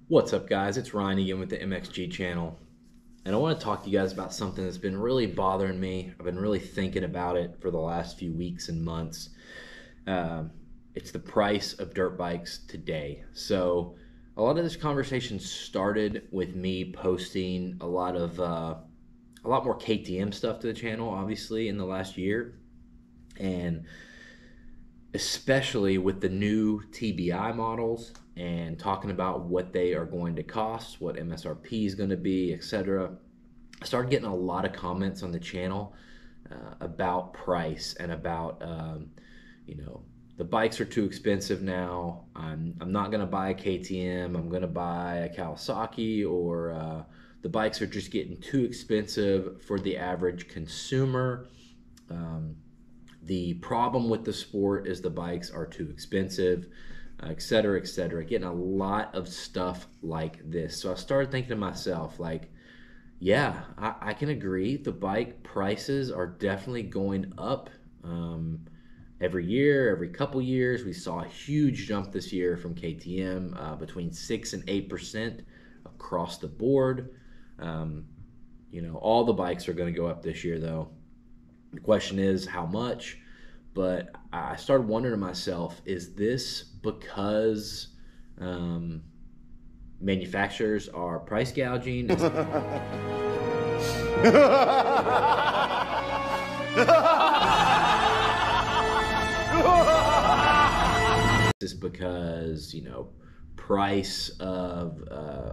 What's up, guys? It's Ryan again with the MXG channel, and I want to talk to you guys about something that's been really bothering me. I've been really thinking about it for the last few weeks and months. It's the price of dirt bikes today. So a lot of this conversation started with me posting a lot more KTM stuff to the channel, obviously, in the last year, and especially with the new TBI models and talking about what they are going to cost, what MSRP is going to be, etc. I started getting a lot of comments on the channel about price and about, the bikes are too expensive now. I'm not going to buy a KTM. I'm going to buy a Kawasaki, or the bikes are just getting too expensive for the average consumer. The problem with the sport is the bikes are too expensive, et cetera, et cetera. Getting a lot of stuff like this. So I started thinking to myself, like, yeah, I can agree. The bike prices are definitely going up every year, every couple years. We saw a huge jump this year from KTM, between 6 and 8% across the board. All the bikes are going to go up this year, though. The question is how much, but I started wondering to myself, is this because manufacturers are price gouging? Is this because, price of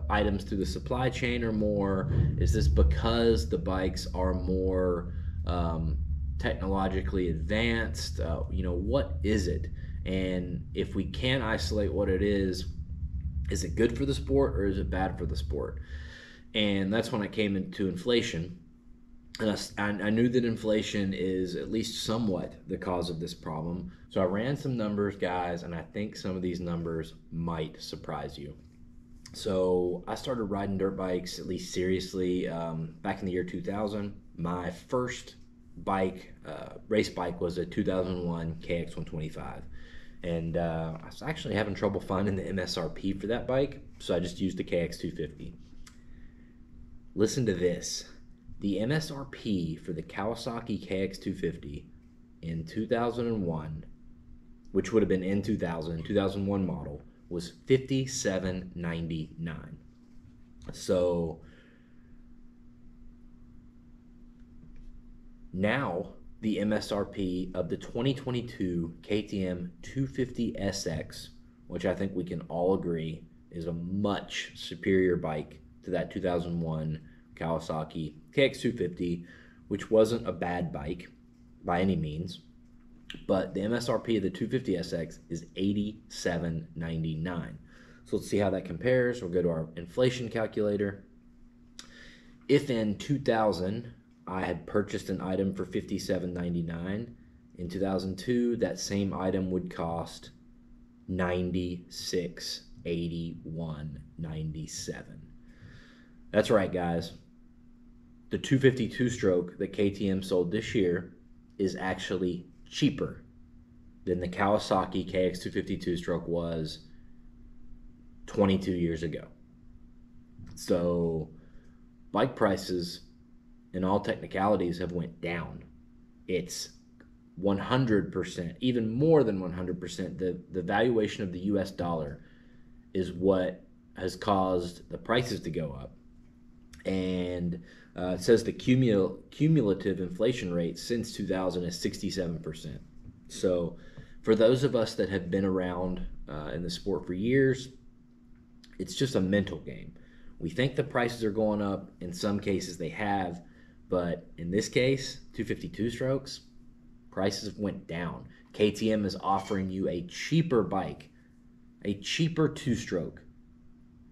items through the supply chain are more? Is this because the bikes are more technologically advanced? What is it? And if we can't isolate what it is it good for the sport or is it bad for the sport? And that's when I came into inflation. And I knew that inflation is at least somewhat the cause of this problem. So I ran some numbers, guys, and I think some of these numbers might surprise you. So I started riding dirt bikes, at least seriously, back in the year 2000. My first bike, race bike, was a 2001 KX125. And I was actually having trouble finding the MSRP for that bike, so I just used the KX250. Listen to this. The MSRP for the Kawasaki KX250 in 2001, which would have been in 2001 model, was $57.99. So now the MSRP of the 2022 KTM 250SX, which I think we can all agree is a much superior bike to that 2001 Kawasaki KX250, which wasn't a bad bike by any means, but the MSRP of the 250SX is $87.99. So let's see how that compares. We'll go to our inflation calculator. If in 2000 I had purchased an item for $57.99, in 2002 that same item would cost $96.81.97. That's right, guys. The 252 stroke that KTM sold this year is actually cheaper than the Kawasaki KX252 stroke was 22 years ago. So bike prices in all technicalities have went down. It's 100%, even more than 100%. The valuation of the US dollar is what has caused the prices to go up. And it says the cumulative inflation rate since 2000 is 67%. So for those of us that have been around in the sport for years, it's just a mental game. We think the prices are going up. In some cases they have, but in this case, 252 strokes, prices went down. KTM is offering you a cheaper bike, a cheaper two-stroke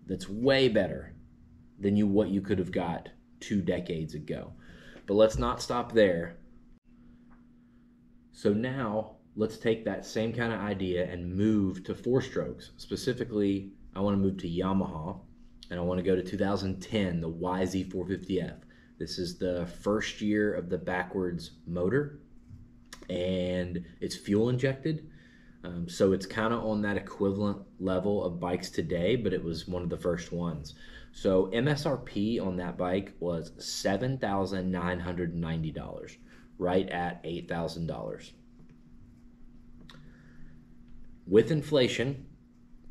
that's way better than what you could have got 2 decades ago. But let's not stop there. So now let's take that same kind of idea and move to 4-strokes. Specifically, I want to move to Yamaha, and I want to go to 2010, the YZ450F. This is the first year of the backwards motor, and it's fuel injected. So it's kind of on that equivalent level of bikes today, but it was one of the first ones. So MSRP on that bike was $7,990, right at $8,000. With inflation,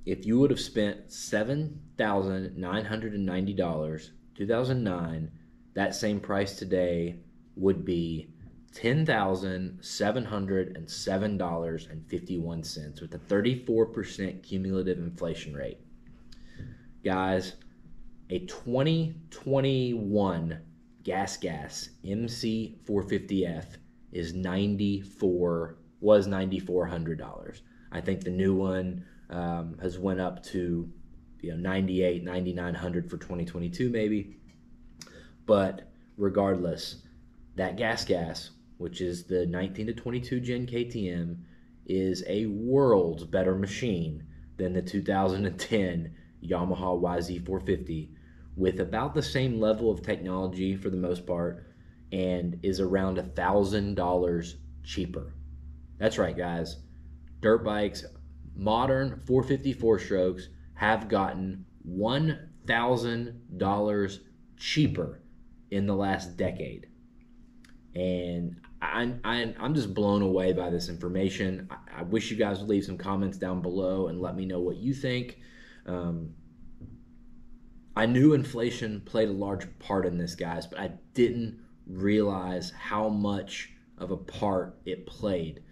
if you would have spent $7,990, 2009, that same price today would be $10,707.51 with a 34% cumulative inflation rate. Guys, a 2021 gas MC450F was $9,400. I think the new one has went up to 98, 9,900 for 2022 maybe. But regardless, that gas, which is the 19 to 22 Gen KTM, is a world's better machine than the 2010 Yamaha YZ450, with about the same level of technology for the most part, and is around $1,000 cheaper. That's right, guys. Dirt bikes, modern 454 strokes, have gotten $1,000 cheaper in the last decade. And I'm just blown away by this information. I wish you guys would leave some comments down below and let me know what you think. I knew inflation played a large part in this, guys, but I didn't realize how much of a part it played.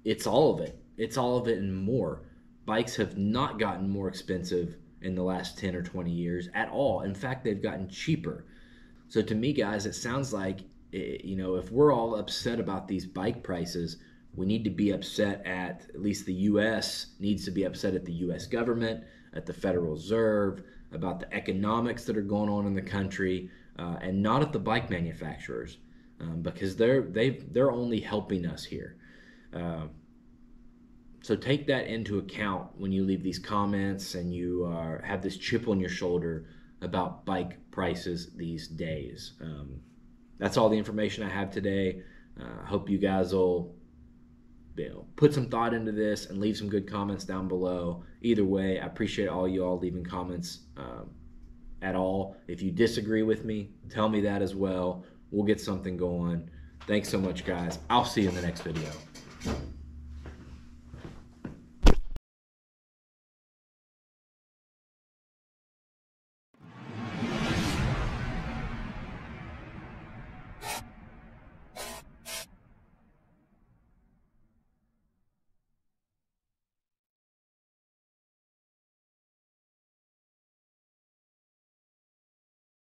It's all of it. It's all of it and more. Bikes have not gotten more expensive in the last 10 or 20 years at all. In fact, they've gotten cheaper. So to me, guys, it sounds like, if we're all upset about these bike prices, we need to be upset at least the U.S. needs to be upset at the U.S. government, at the Federal Reserve, about the economics that are going on in the country, and not at the bike manufacturers, because they're only helping us here. So take that into account when you leave these comments and you have this chip on your shoulder about bike prices these days. That's all the information I have today. I hope you guys will put some thought into this and leave some good comments down below. Either way, I appreciate all you all leaving comments at all. If you disagree with me, tell me that as well. We'll get something going. Thanks so much, guys. I'll see you in the next video.